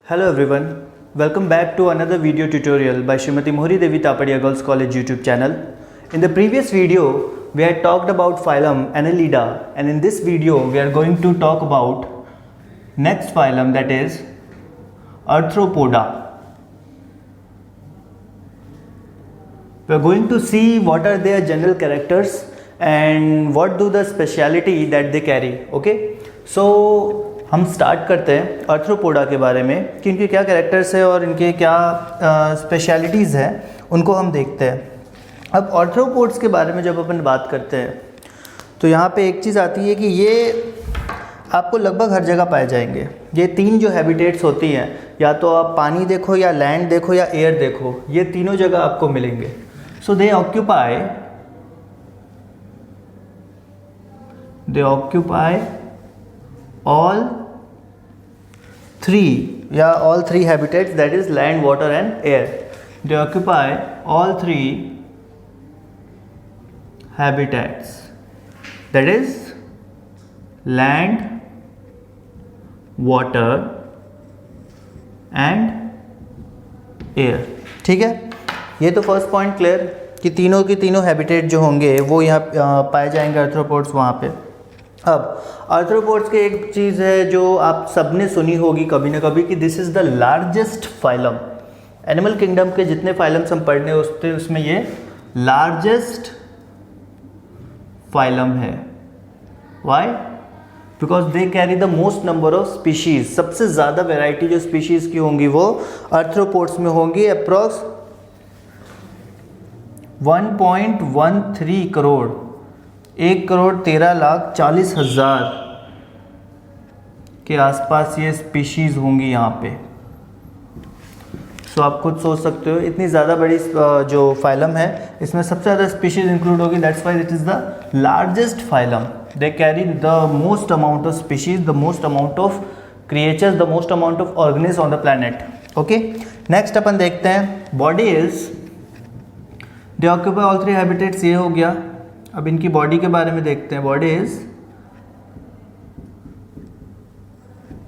Hello everyone, welcome back to another video tutorial by Srimati Mohri Devi Tapadia Girls College YouTube channel. In the previous video, we had talked about phylum Annelida, and in this video we are going to talk about next phylum, that is Arthropoda. We are going to see what are their general characters and what do the speciality that they carry. Okay, so हम start करते हैं arthropoda के बारे में कि इनके क्या characters है और इनके क्या स्पेशलिटीज़ हैं, उनको हम देखते हैं। अब आर्थ्रोपोड्स के बारे में जब अपन बात करते हैं तो यहाँ पे एक चीज़ आती है कि ये आपको लगभग हर जगह पाए जाएंगे। ये तीन जो हैबिटेट्स होती हैं, या तो आप पानी देखो या लैंड देखो या एयर देखो, ये तीनों जगह आपको मिलेंगे। So they occupy all three habitats, that is land, water and air. They occupy all three habitats, that is land, water and air. ठीक है, ये तो फर्स्ट पॉइंट क्लियर कि तीनों की तीनों हैबिटेट जो होंगे वो यहाँ पाए जाएंगे आर्थ्रोपोड्स वहाँ पे। अब आर्थ्रोपोड्स की एक चीज़ है जो आप सबने सुनी होगी कभी ना कभी कि this is the largest phylum. Animal kingdom के जितने फाइलम्स हम पढ़ने होते हैं उसमें ये लार्जेस्ट फाइलम है। Why? Because they carry the most number of species. सबसे ज़्यादा वैरायटी जो स्पीशीज़ की होंगी वो आर्थ्रोपोड्स में होंगी। अप्रॉक्स 1.13 करोड़, 1,13,40,000 के आसपास ये स्पीशीज़ होंगी यहाँ पे। सो आप खुद सोच सकते हो इतनी ज़्यादा बड़ी जो फाइलम है इसमें सबसे ज़्यादा स्पीशीज़ इंक्लूड होगी। That's why it is the largest phylum. They carry the most amount of species, the most amount of creatures, the most amount of organism on the planet. Okay, next अपन देखते हैं body is they occupy all three habitats. ये हो गया। अब इनकी body के बारे में देखते हैं। Body is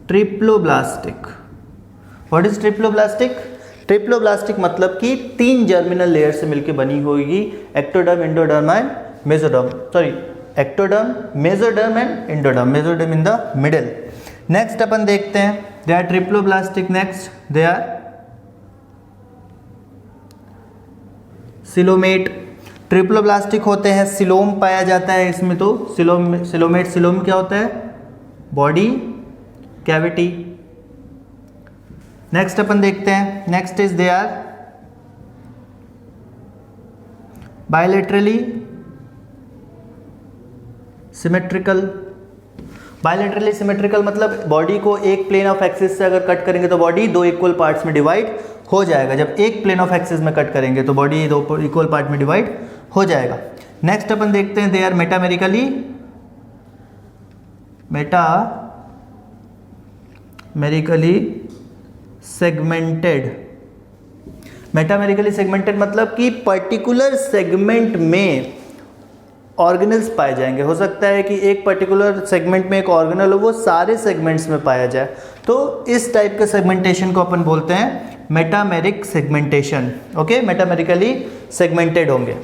triploblastic. What is triploblastic? Triploblastic मतलब कि 3 जर्मिनल लेयर से मिलकर बनी होगी। Ectoderm, endoderm and mesoderm. Sorry, ectoderm, mesoderm and endoderm. Mesoderm in the middle. Next अपन देखते हैं they are triploblastic. Next they are coelomate. Triploblastic होते हैं, सिलोम पाया जाता है इसमें। तो सिलोमेट, सिलोम क्या होता है? Body cavity. नेक्स्ट अपन देखते हैं। Next is they are bilaterally symmetrical. Bilaterally symmetrical मतलब बॉडी को एक प्लेन ऑफ एक्सिस से अगर कट करेंगे तो बॉडी 2 इक्वल पार्ट्स में डिवाइड हो जाएगा। जब एक प्लेन ऑफ एक्सिस में कट करेंगे तो बॉडी 2 इक्वल पार्ट में डिवाइड हो जाएगा। नेक्स्ट अपन देखते हैं they are metamerically segmented. Metamerically segmented मतलब कि पर्टिकुलर सेगमेंट में ऑर्गेनल्स पाए जाएंगे। हो सकता है कि एक पर्टिकुलर सेगमेंट में एक ऑर्गेनल हो, वो सारे सेगमेंट्स में पाया जाए। तो इस टाइप के सेगमेंटेशन को अपन बोलते हैं metameric segmentation. Okay, metamerically segmented होंगे।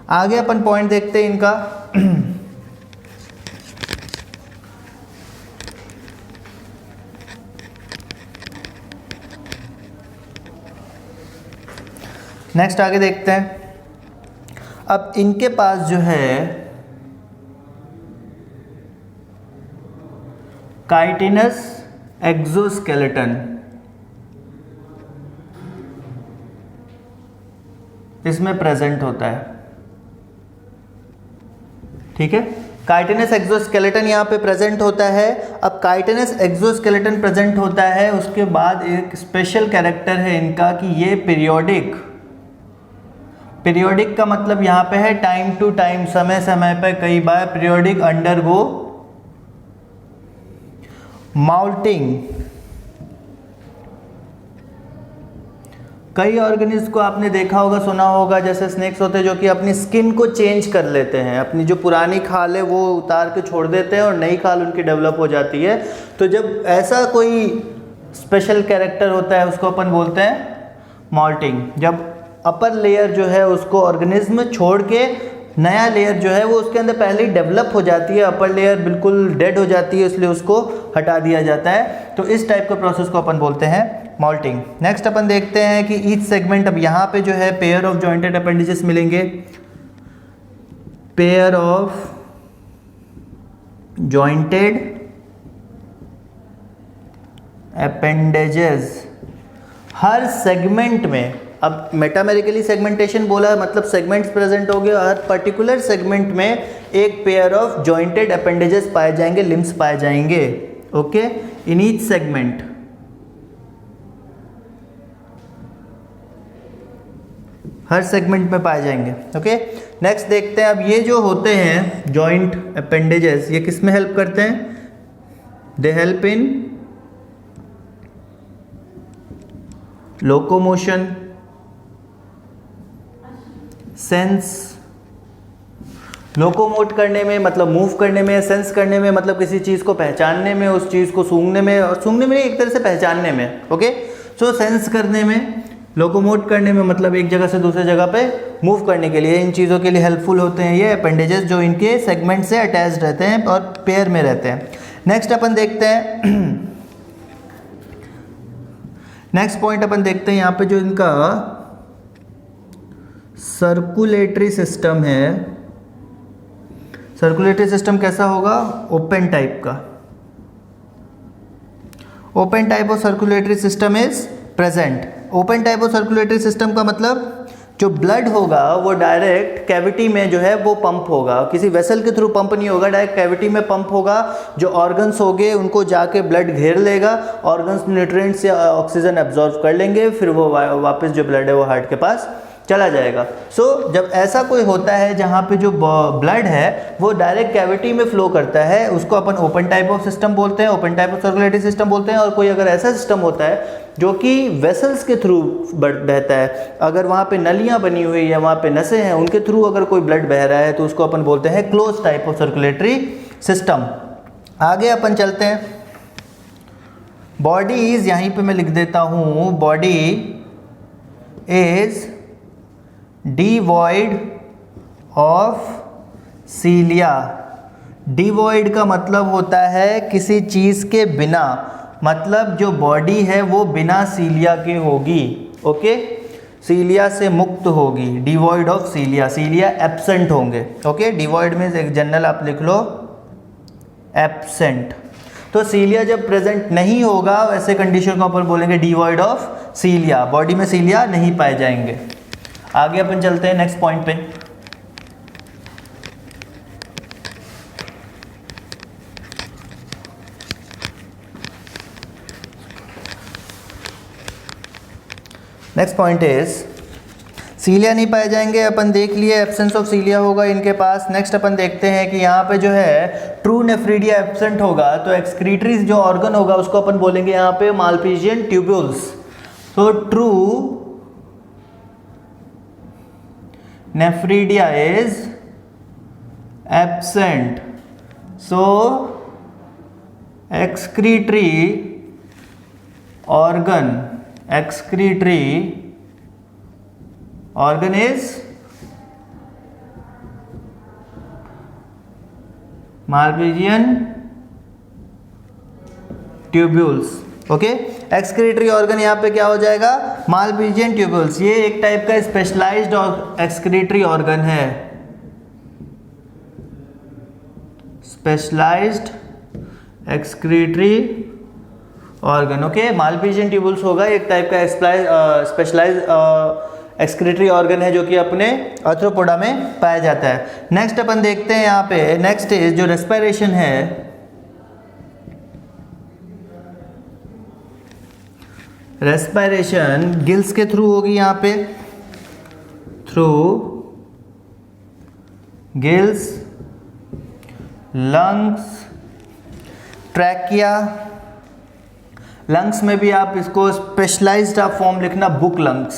आगे अपन पॉइंट देखते हैं इनका। नेक्स्ट आगे देखते हैं। अब इनके पास जो है काइटिनस एक्सोस्केलेटन, इसमें प्रेजेंट होता है। ठीक है, काइटिनस एक्सोस्केलेटन यहाँ पे प्रेजेंट होता है। अब काइटिनस एक्सोस्केलेटन प्रेजेंट होता है, उसके बाद एक स्पेशल कैरेक्टर है इनका कि ये पीरियोडिक का मतलब यहाँ पे है टाइम टू टाइम, समय समय पर कई बार पीरियोडिक अंडरगो माउल्टिंग। कई ऑर्गेनिज्म को आपने देखा होगा, सुना होगा, जैसे स्नेक्स होते हैं जो कि अपनी स्किन को चेंज कर लेते हैं। अपनी जो पुरानी खाल है वो उतार के छोड़ देते हैं और नई खाल उनकी डेवलप हो जाती है। तो जब ऐसा कोई स्पेशल कैरेक्टर होता है उसको अपन बोलते हैं मॉल्टिंग। जब अपर लेयर जो है उसको ऑर्गेनिज्म छोड़ के नया लेयर जो है वो उसके अंदर पहले ही डेवलप हो जाती है, अपर लेयर बिल्कुल डेड हो जाती है, इसलिए उसको हटा दिया जाता है। तो इस टाइप के प्रोसेस को अपन बोलते हैं मॉल्टिंग। नेक्स्ट अपन देखते हैं कि ईच सेगमेंट, अब यहाँ पे जो है पेयर ऑफ जॉइंटेड अपेंडेजेस मिलेंगे, pair of jointed appendages her segment में। अब मेटामेरिकली सेगमेंटेशन बोला मतलब सेगमेंट्स प्रेजेंट हो गए, हर पर्टिकुलर सेगमेंट में एक पेयर ऑफ जॉइंटेड अपेंडेजेस पाए जाएंगे, लिम्स पाए जाएंगे। Okay, in each segment her segment में पाए जाएंगे। ओके, नेक्स्ट देखते हैं अब ये जो होते हैं जॉइंट अपेंडेजेस ये किस में हेल्प करते हैं? They help in locomotion, sense, locomote करने में मतलब मूव करने में, सेंस करने में मतलब किसी चीज़ को पहचानने में, उस चीज़ को सूंघने में, और सूंघने में एक तरह से पहचानने में। ओके, सो सेंस करने में, लोकोमोट करने में मतलब एक जगह से दूसरे जगह पे मूव करने के लिए, इन चीज़ों के लिए हेल्पफुल होते हैं ये अपेंडेजेस जो इनके सेगमेंट से अटैच्ड रहते हैं और पेयर में रहते हैं। नेक्स्ट अपन देखते हैं नेक्स्ट पॉइंट अपन देखते हैं यहाँ पे जो इनका सर्कुलेटरी सिस्टम है। सर्कुलेटरी सिस्टम कैसा होगा? ओपन टाइप का। Open type of circulatory system is present. Open type of circulatory system का मतलब जो ब्लड होगा वो डायरेक्ट कैविटी में जो है वो पंप होगा, किसी वेसल के थ्रू पंप नहीं होगा, डायरेक्ट कैविटी में पंप होगा। जो ऑर्गन्स होंगे उनको जाके ब्लड घेर लेगा, ऑर्गन्स न्यूट्रिएंट्स या ऑक्सीजन एब्जॉर्व कर लेंगे, फिर वो वापस जो ब्लड है वो हार्ट के पास चला जाएगा। सो जब ऐसा कोई होता है जहाँ पे जो ब्लड है वो डायरेक्ट कैविटी में फ्लो करता है, उसको अपन ओपन टाइप ऑफ सिस्टम बोलते हैं, open type of circulatory system बोलते हैं। और कोई अगर ऐसा सिस्टम होता है जो कि वेसल्स के थ्रू बहता है, अगर वहाँ पे नलियाँ बनी हुई है, वहाँ पे नसें हैं, उनके थ्रू अगर कोई ब्लड बह रहा है तो उसको अपन बोलते हैं close type of circulatory system. आगे अपन चलते हैं। बॉडी इज, यहीं पे मैं लिख देता हूँ, body is devoid of सीलिया। Devoid का मतलब होता है किसी चीज़ के बिना, मतलब जो बॉडी है वो बिना सीलिया के होगी। ओके, सीलिया से मुक्त होगी, डिवॉइड ऑफ सीलिया, सीलिया एब्सेंट होंगे। ओके, डिवॉइड में एक जनरल आप लिख लो एब्सेंट। तो सीलिया जब प्रेजेंट नहीं होगा वैसे कंडीशन को अपन बोलेंगे डिवॉइड ऑफ सीलिया, बॉडी में सीलिया नहीं पाए जाएंगे। आगे अपन चलते हैं नेक्स्ट पॉइंट पे। नेक्स्ट पॉइंट इज सीलिया नहीं पाए जाएंगे, अपन देख लिए एब्सेंस ऑफ सीलिया होगा इनके पास। नेक्स्ट अपन देखते हैं कि यहाँ पे जो है ट्रू नेफ्रीडिया एब्सेंट होगा तो एक्सक्रीटरीज जो ऑर्गन होगा उसको अपन बोलेंगे यहाँ पे मालपीजियन ट्यूब्यूल्स। तो true nephridia is absent, so excretory organ is Malpighian tubules। Okay, excretory organ यहाँ पे क्या हो जाएगा? Malpighian tubules. ये एक टाइप का स्पेशलाइज्ड एक्सक्रीटरी ऑर्गन है, specialised excretory organ. Okay, Malpighian tubules होगा एक टाइप का स्पेशलाइज्ड एक्सक्रीटरी ऑर्गन है जो कि अपने आर्थ्रोपोडा में पाया जाता है। नेक्स्ट अपन देखते हैं यहाँ पे, नेक्स्ट इज जो रेस्पिरेशन है। रेस्पिरेशन गिल्स के थ्रू होगी यहाँ पे, through gills, lungs, trachea. Lungs में भी आप इसको स्पेशलाइज्ड आप फॉर्म लिखना, book lungs,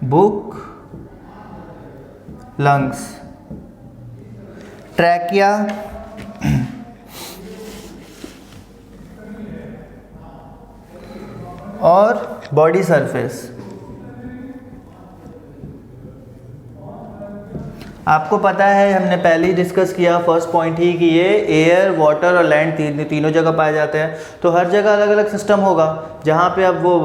book lungs, trachea, और बॉडी सरफेस। आपको पता है हमने पहले ही डिस्कस किया फर्स्ट पॉइंट ही कि ये एयर, वाटर और लैंड तीनों जगह पाए जाते हैं। तो हर जगह अलग अलग सिस्टम होगा। जहाँ पे अब वो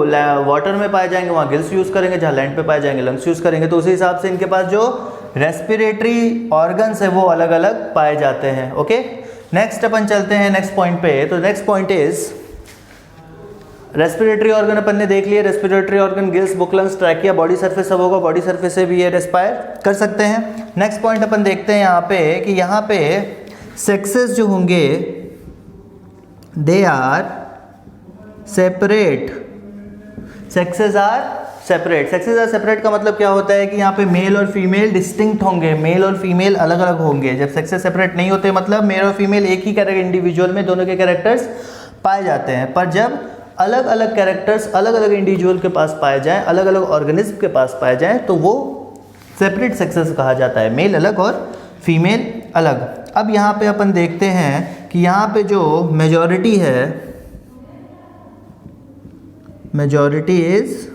वाटर में पाए जाएंगे वहाँ गिल्स यूज़ करेंगे, जहाँ लैंड पे पाए जाएंगे लंग्स यूज़ करेंगे। तो उसी हिसाब से इनके पास जो रेस्पिरेटरी ऑर्गन्स है वो अलग अलग पाए जाते हैं। ओके, नेक्स्ट अपन चलते हैं नेक्स्ट पॉइंट पे। तो next point is respiratory organ अपन ने देख लिया। Respiratory organ gills, book, lungs, trachea, body surface सब होगा। बॉडी सरफेस से भी ये रेस्पायर कर सकते हैं। नेक्स्ट पॉइंट अपन देखते हैं यहाँ पे कि यहाँ पे सेक्सेस जो होंगे they are separate. Sexes are separate. Sexes are separate का मतलब क्या होता है कि यहाँ पे मेल और फीमेल डिस्टिंक्ट होंगे, मेल और फीमेल अलग अलग होंगे। जब सेक्सेस सेपरेट नहीं होते मतलब मेल और फीमेल एक ही इंडिविजुअल में दोनों के कैरेक्टर्स पाए जाते हैं। पर जब अलग अलग कैरेक्टर्स अलग अलग इंडिविजुअल के पास पाए जाएं, अलग अलग ऑर्गेनिज्म के पास पाए जाएं, तो वो सेपरेट सेक्सेस कहा जाता है, मेल अलग और फीमेल अलग। अब यहाँ पे अपन देखते हैं कि यहाँ पे जो मेजॉरिटी है, मेजॉरिटी इज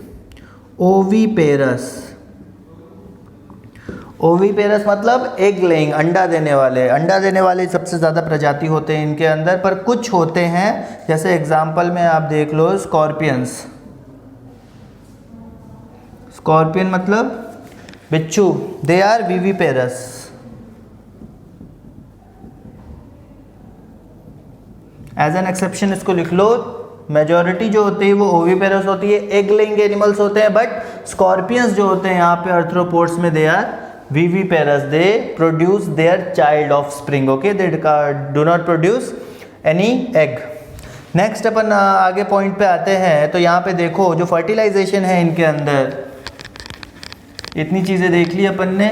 ओवीपेरस। ओवीपेरस मतलब एग लेइंग, अंडा देने वाले। अंडा देने वाले सबसे ज़्यादा प्रजाति होते हैं इनके अंदर, पर कुछ होते हैं जैसे एग्जाम्पल में आप देख लो स्कॉर्पियंस। स्कॉर्पियन मतलब बिच्छू, they are viviparous. As an exception इसको लिख लो, मेजॉरिटी जो होती है वो ओवीपेरस होती है, एग लेइंग एनिमल्स होते हैं। बट स्कॉर्पियंस जो होते हैं यहाँ पे आर्थ्रोपोड्स में they are viviparous, they produce their child offspring, okay, they do not produce any egg. Next अपन आगे पॉइंट पे आते हैं। तो यहाँ पे देखो जो फर्टिलाइजेशन है इनके अंदर, इतनी चीज़ें देख ली अपन ने।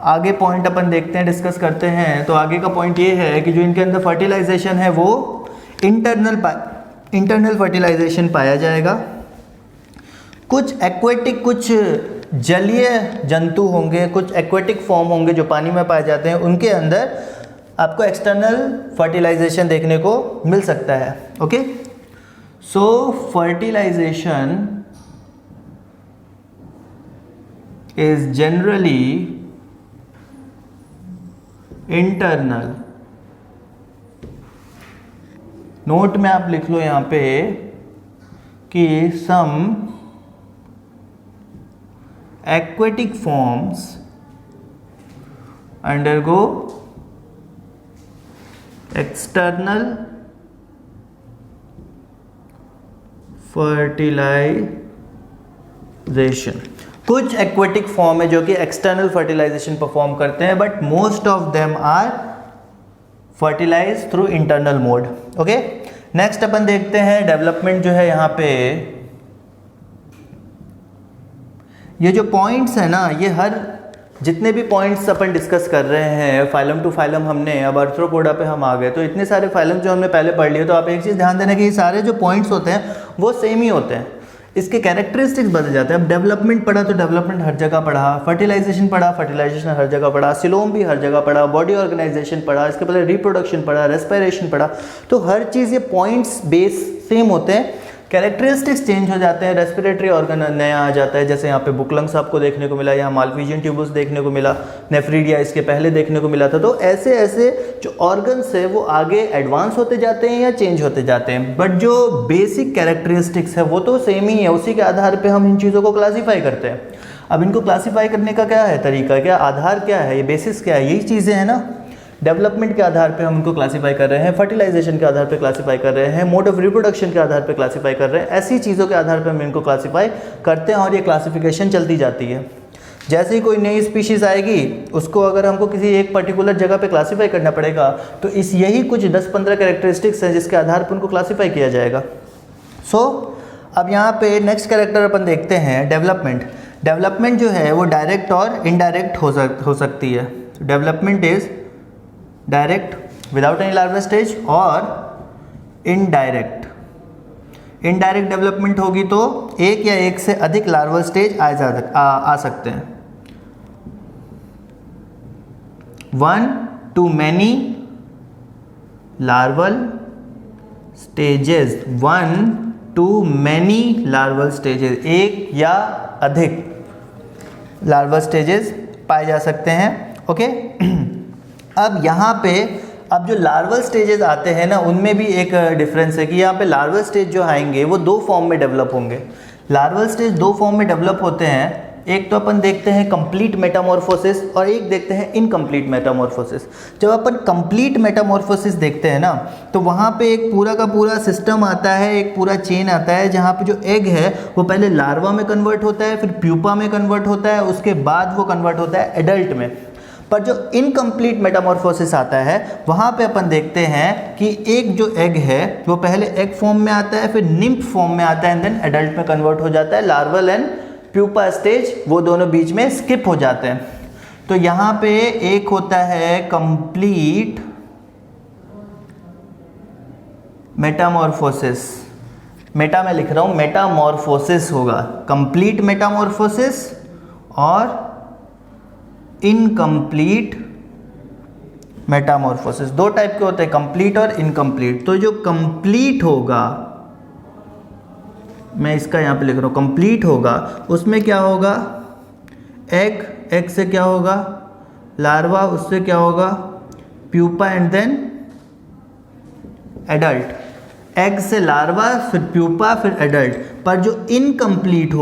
आगे पॉइंट अपन देखते हैं, डिस्कस करते हैं। तो आगे का पॉइंट ये है कि जो इनके अंदर फर्टिलाइजेशन है वो इंटरनल फर्टिलाइजेशन पाया जाएगा। कुछ एक्वेटिक, कुछ जलीय जंतु होंगे, कुछ एक्वेटिक फॉर्म होंगे जो पानी में पाए जाते हैं, उनके अंदर आपको एक्सटर्नल फर्टिलाइजेशन देखने को मिल सकता है। Okay, so fertilization is generally internal. Note में आप लिख लो यहाँ पे कि some aquatic forms undergo external fertilization। कुछ एक्वेटिक फॉर्म है जो कि एक्सटर्नल फर्टिलाइजेशन परफॉर्म करते हैं, but most of them are fertilize through internal mode. Okay, next अपन देखते हैं डेवलपमेंट जो है यहाँ पे। ये जो पॉइंट्स है ना, ये हर जितने भी पॉइंट्स अपन डिस्कस कर रहे हैं फाइलम टू फाइलम, हमने अब आर्थ्रोपोडा पे हम आ गए। तो इतने सारे फाइलम जो हमने पहले पढ़ लिए, तो आप एक चीज़ ध्यान देना कि ये सारे जो पॉइंट्स होते हैं वो सेम ही होते हैं, इसके कैरेक्टरिस्टिक्स बदल जाते हैं। अब डेवलपमेंट पढ़ा तो डेवलपमेंट हर जगह पढ़ा, फर्टिलाइजेशन पढ़ा, फर्टिलाइजेशन हर जगह पढ़ा, सिलोम भी हर जगह पढ़ा, बॉडी ऑर्गेनाइजेशन पढ़ा, इसके पहले रिप्रोडक्शन पढ़ा, रेस्पिरेशन पढ़ा। तो हर चीज़ ये पॉइंट्स बेस सेम होते हैं, कैरेक्टरिस्टिक्स चेंज हो जाते हैं। रेस्पिरेटरी ऑर्गन नया आ जाता है, जैसे यहाँ पे बुक लंग्स आपको देखने को मिला, यहाँ मालफिजियन ट्यूबल्स देखने को मिला, नेफ्रीडिया इसके पहले देखने को मिला था। तो ऐसे ऐसे जो ऑर्गन्स है वो आगे एडवांस होते जाते हैं या चेंज होते जाते हैं, बट जो बेसिक कैरेक्टरिस्टिक्स है वो तो सेम ही है। उसी के आधार पर हम इन चीज़ों को क्लासीफाई करते हैं। अब इनको क्लासीफाई करने का क्या है तरीका, क्या आधार क्या है, ये बेसिस क्या है, यही चीज़ें हैं ना। डेवलपमेंट के आधार पे हम इनको क्लासीफाई कर रहे हैं, फर्टिलाइजेशन के आधार पे क्लासीफाई कर रहे हैं, मोड ऑफ रिप्रोडक्शन के आधार पे क्लासीफाई कर रहे हैं। ऐसी चीज़ों के आधार पे हम इनको क्लासीफाई करते हैं और ये क्लासिफिकेशन चलती जाती है। जैसे ही कोई नई स्पीशीज़ आएगी उसको अगर हमको किसी एक पर्टिकुलर जगह पे क्लासीफाई करना पड़ेगा, तो इस यही कुछ 10-15 कैरेक्टरिस्टिक्स हैं जिसके आधार पर उनको क्लासीफाई किया जाएगा। अब यहाँ पे नेक्स्ट कैरेक्टर अपन देखते हैं डेवलपमेंट। डेवलपमेंट जो है वो डायरेक्ट और इनडायरेक्ट हो सकती है। Development is direct without any larval stage और इनडायरेक्ट। इनडायरेक्ट डेवलपमेंट होगी तो एक या एक से अधिक लार्वल स्टेज आ सकते हैं। 1 to many larval stages, 1 to many larval stages, एक या अधिक लार्वल स्टेजेस पाए जा सकते हैं। ओके अब यहाँ पे अब जो लार्वल स्टेजेस आते हैं ना, उनमें भी एक डिफरेंस है कि यहाँ पे लार्वल स्टेज जो आएंगे वो दो फॉर्म में डेवलप होंगे। लार्वल स्टेज दो फॉर्म में डेवलप होते हैं, एक तो अपन देखते हैं कंप्लीट मेटामॉर्फोसिस और एक देखते हैं इनकम्प्लीट मेटामॉर्फोसिस। जब अपन कंप्लीट मेटामॉर्फोसिस देखते हैं ना, तो वहाँ पे एक पूरा का पूरा सिस्टम आता है, एक पूरा चेन आता है, जहाँ पे जो एग है वो पहले लार्वा में कन्वर्ट होता है, फिर प्यूपा में कन्वर्ट होता है, उसके बाद वो कन्वर्ट होता है एडल्ट में। पर जो इनकम्प्लीट मेटामॉर्फोसिस आता है वहाँ पे अपन देखते हैं कि एक जो एग है वो पहले एग फॉर्म में आता है, फिर निम्फ फॉर्म में आता है, एंड देन एडल्ट में कन्वर्ट हो जाता है। लार्वल एंड प्यूपा स्टेज वो दोनों बीच में स्किप हो जाते हैं। तो यहाँ पे एक होता है कंप्लीट मेटामॉर्फोसिस, मेटा में लिख रहा हूँ, मेटामॉर्फोसिस होगा, कंप्लीट मेटामॉर्फोसिस और इनकम्प्लीट मेटामॉर्फोसिस। दो टाइप के होते हैं, कंप्लीट और इनकम्प्लीट। तो जो कंप्लीट होगा, मैं इसका यहाँ पे लिख रहा हूँ, कंप्लीट होगा, उसमें क्या होगा, एग से क्या होगा लार्वा, उससे क्या होगा pupa and then adult. Egg से लार्वा, फिर प्यूपा, फिर एडल्ट। पर जो इनकम्प्लीट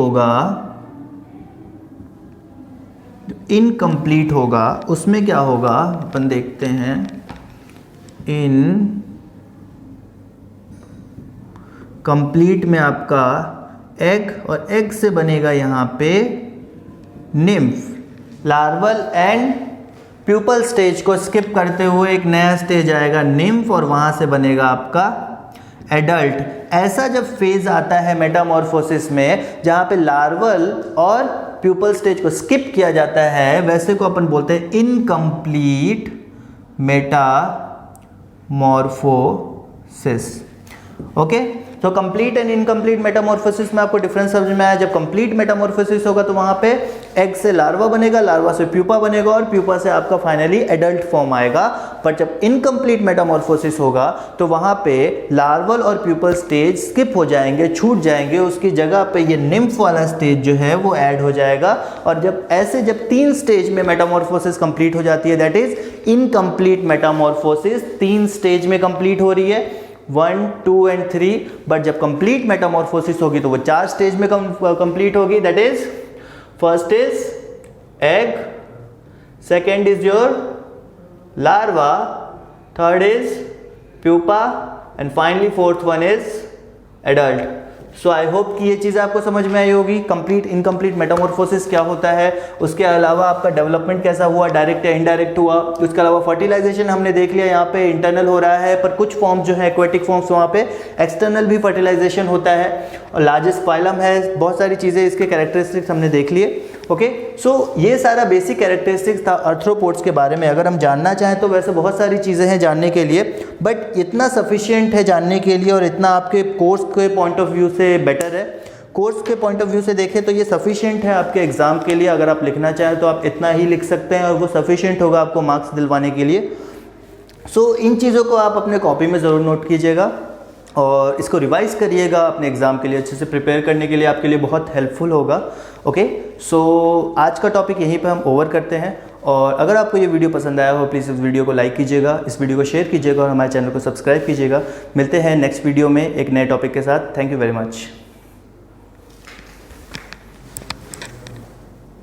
होगा उसमें क्या होगा अपन देखते हैं, कंप्लीट में आपका एग और एग से बनेगा यहाँ पे nymph. Larval and pupal stage को स्किप करते हुए एक नया स्टेज आएगा निम्फ, और वहाँ से बनेगा आपका एडल्ट। ऐसा जब फेज आता है मेटामॉर्फोसिस में जहाँ पे लार्वल और प्यूपल स्टेज को स्किप किया जाता है, वैसे को अपन बोलते हैं इनकम्प्लीट मेटामॉर्फोसिस। ओके, तो कंप्लीट एंड इनकम्प्लीट मेटामॉर्फोसिस में आपको डिफरेंस समझ में आया। जब कंप्लीट मेटामॉर्फोसिस होगा तो वहां पे एग से लार्वा बनेगा, लार्वा से प्यूपा बनेगा और प्यूपा से आपका फाइनली एडल्ट फॉर्म आएगा। पर जब इनकम्प्लीट मेटामॉर्फोसिस होगा तो वहां पे लार्वल और प्यूपल स्टेज स्किप हो जाएंगे, छूट जाएंगे, उसकी जगह पे ये निम्फ वाला स्टेज जो है वो ऐड हो जाएगा। और जब तीन स्टेज में मेटामॉर्फोसिस कंप्लीट हो जाती है, that is incomplete Metamorphosis. 3 stage में कंप्लीट हो रही है, 1, 2 एंड 3। बट जब कंप्लीट मेटामॉर्फोसिस होगी तो वो 4 स्टेज में कंप्लीट होगी। That is first is egg, second is your larva, third is pupa and finally fourth one is adult. So I hope कि ये चीज़ आपको समझ में आई होगी। कंप्लीट इनकम्प्लीट मेटामॉर्फोसिस क्या होता है, उसके अलावा आपका डेवलपमेंट कैसा हुआ, डायरेक्ट या इनडायरेक्ट हुआ। उसके अलावा फर्टिलाइजेशन हमने देख लिया, यहाँ पे इंटरनल हो रहा है, पर कुछ फॉर्म जो है एक्वेटिक फॉर्म्स वहाँ पे एक्सटर्नल भी फर्टिलाइजेशन होता है। और लार्जेस्ट फाइलम है, बहुत सारी चीज़ें इसके कैरेक्टरिस्टिक्स हमने देख लिए। ओके, सो ये सारा बेसिक कैरेक्टरिस्टिक्स था आर्थ्रोपोड्स के बारे में। अगर हम जानना चाहें तो वैसे बहुत सारी चीज़ें हैं जानने के लिए, बट इतना सफिशिएंट है जानने के लिए और इतना आपके कोर्स के पॉइंट ऑफ व्यू से बेटर है। कोर्स के पॉइंट ऑफ व्यू से देखें तो ये सफिशिएंट है आपके एग्ज़ाम के लिए। अगर आप लिखना चाहें तो आप इतना ही लिख सकते हैं और वो सफिशिएंट होगा आपको मार्क्स दिलवाने के लिए। सो इन चीज़ों को आप अपने कॉपी में ज़रूर नोट कीजिएगा और इसको रिवाइज़ करिएगा अपने एग्ज़ाम के लिए अच्छे से प्रिपेयर करने के लिए, आपके लिए बहुत हेल्पफुल होगा। ओके, सो आज का टॉपिक यहीं पे हम ओवर करते हैं। और अगर आपको ये वीडियो पसंद आया हो प्लीज़ इस वीडियो को लाइक कीजिएगा, इस वीडियो को शेयर कीजिएगा और हमारे चैनल को सब्सक्राइब कीजिएगा। मिलते हैं नेक्स्ट वीडियो में एक नए टॉपिक के साथ। Thank you very much.